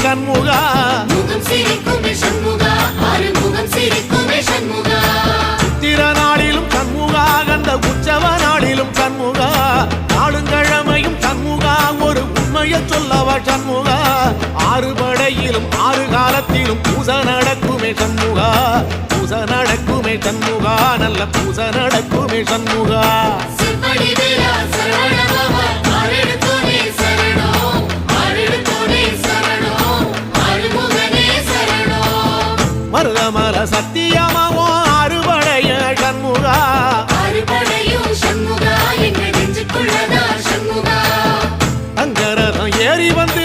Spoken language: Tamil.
சண்முகா முகம் சிரிக்குமே சண்முகா ஆறுமுகம் சிரிக்குமே சண்முகா சித்திர நாளிலும் சண்முகா கந்த உற்சவ நாளிலும் சண்முகா நாளுங்கிழமையும் சண்முகா ஒரு உண்மையை சொல்லவா சண்முகா ஆறு படையிலும் ஆறு காலத்திலும் பூசை நடக்குமே சண்முகா பூசை நடக்குமே சண்முகா நல்ல பூசை நடக்குமே சண்முகா சிவடி வேலா சரவணபவா ஆரெடுத்தோனே சரணம் ஆரெடுத்தோனே சரணம் ஆறுமுகனே சரணம் மருதமல சத்தியமாவோ அறுபடைய சண்முகா அறுபடையும் சண்முகா எங்கள் நெஞ்சுக்குள்ளதா சண்முகா அங்கரதம் ஏறி வந்து